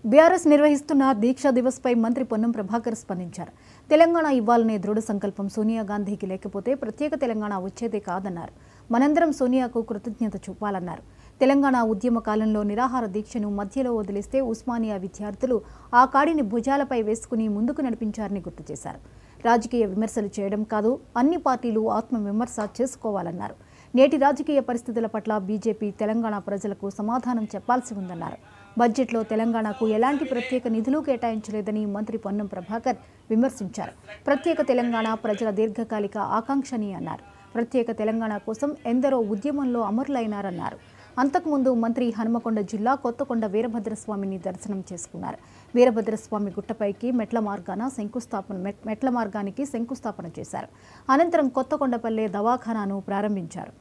BRS నిర్వహిస్తున్న దీక్షా దివస్ పై మంత్రి పొన్నం ప్రభాకర్ స్పందించారు. తెలంగాణ ఇవ్వాలనే దృఢ సంకల్పం సోనియా గాంధీకి లేకపోతే ప్రత్యేక తెలంగాణ వచ్చేదే కాదన్నారు. మనందరం సోనియాకు కృతజ్ఞత చూపాలన్నారు. తెలంగాణ ఉద్యమ కాలంలో నిరాహార దీక్షను మధ్యలో వదిలిస్తే ఉస్మానియా విద్యార్థులు ఆ కాడిని భుజాలపై వేసుకుని ముందుకు నడిపించారని గుర్తు చేశారు. రాజకీయ విమర్శలు చేయడం కాదు, అన్ని పార్టీలు ఆత్మవిమర్శ చేసుకోవాలన్నారు. నేటి రాజకీయ పరిస్థితుల పట్ల బీజేపీ తెలంగాణ ప్రజలకు సమాధానం చెప్పాల్సి ఉందన్నారు. బడ్జెట్లో తెలంగాణకు ఎలాంటి ప్రత్యేక నిధులు కేటాయించలేదని మంత్రి పొన్నం ప్రభాకర్ విమర్శించారు. ప్రత్యేక తెలంగాణ ప్రజల దీర్ఘకాలిక ఆకాంక్షని అన్నారు. ప్రత్యేక తెలంగాణ కోసం ఎందరో ఉద్యమంలో అమరులైనారన్నారు. అంతకుముందు మంత్రి హనుమకొండ జిల్లా కొత్తకొండ వీరభద్రస్వామిని దర్శనం చేసుకున్నారు. వీరభద్రస్వామి గుట్టపైకి మెట్ల మార్గానికి శంకుస్థాపన చేశారు. అనంతరం కొత్తకొండపల్లె దవాఖానాను ప్రారంభించారు.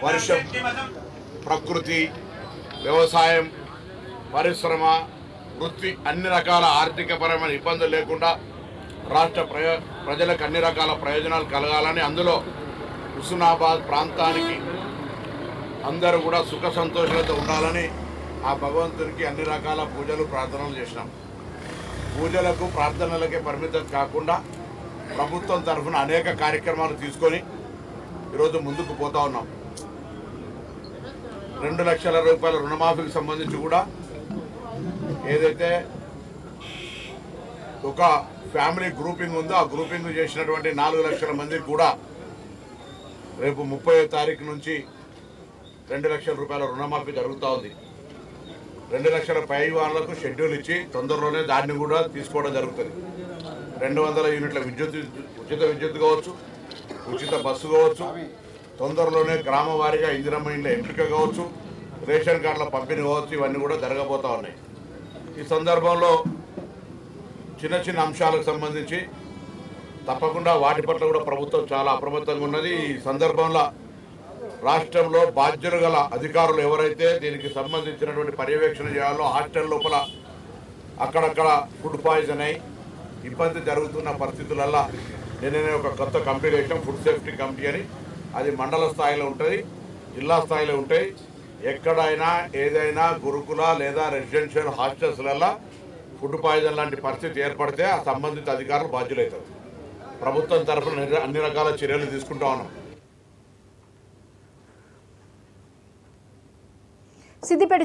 వర్షం, ప్రకృతి, వ్యవసాయం, పరిశ్రమ, వృత్తి అన్ని రకాల ఆర్థికపరమైన ఇబ్బందులు లేకుండా రాష్ట్ర ప్రజలకు అన్ని రకాల ప్రయోజనాలు కలగాలని, అందులో హుస్నాబాద్ ప్రాంతానికి అందరూ కూడా సుఖ సంతోషాలతో ఉండాలని ఆ భగవంతునికి అన్ని రకాల పూజలు ప్రార్థనలు చేసినాం. పూజలకు ప్రార్థనలకే పరిమితం కాకుండా ప్రభుత్వం తరఫున అనేక కార్యక్రమాలు తీసుకొని ఈరోజు ముందుకు పోతా ఉన్నాం. 2 లక్షల రూపాయల రుణమాఫీకి సంబంధించి కూడా ఏదైతే ఒక ఫ్యామిలీ గ్రూపింగ్ ఉందో ఆ గ్రూపింగ్ చేసినటువంటి 4 లక్షల మందికి కూడా రేపు 30వ తారీఖు నుంచి 2 లక్షల రూపాయల రుణమాఫీ జరుగుతూ ఉంది. 2 లక్షల పై వాళ్ళకు షెడ్యూల్ ఇచ్చి తొందరలోనే దాన్ని కూడా తీసుకోవడం జరుగుతుంది. 200 యూనిట్ల ఉచిత విద్యుత్ కావచ్చు, ఉచిత బస్సు కావచ్చు, తొందరలోనే గ్రామ వారీగా ఇందిరమ్మ ఇండ్ల ఎంపిక కావచ్చు, రేషన్ కార్డుల పంపిణీ కావచ్చు, ఇవన్నీ కూడా జరగబోతూ ఉన్నాయి. ఈ సందర్భంలో చిన్న చిన్న అంశాలకు సంబంధించి తప్పకుండా వాటి పట్ల కూడా ప్రభుత్వం చాలా అప్రమత్తంగా ఉన్నది. ఈ సందర్భంలో రాష్ట్రంలో బాధ్యులు గల అధికారులు ఎవరైతే దీనికి సంబంధించినటువంటి పర్యవేక్షణ చేయాలో హాస్టల్ లోపల అక్కడక్కడ ఫుడ్ పాయిజన్ అయి ఇబ్బంది జరుగుతున్న పరిస్థితులల్లో నిన్ననే ఒక కొత్త కమిటీ వేసాం, ఫుడ్ సేఫ్టీ కమిటీ అని. అది మండల స్థాయిలో ఉంటుంది, జిల్లా స్థాయిలో ఉంటాయి. ఎక్కడైనా ఏదైనా గురుకుల లేదా రెసిడెన్షియల్ హాస్టల్స్లలో ఫుడ్ పాయిజన్ లాంటి పరిస్థితి ఏర్పడితే ఆ సంబంధిత అధికారులు బాధ్యులవుతారు. ప్రభుత్వం తరఫున అన్ని రకాల చర్యలు తీసుకుంటా ఉన్నాం. సిద్దిపేట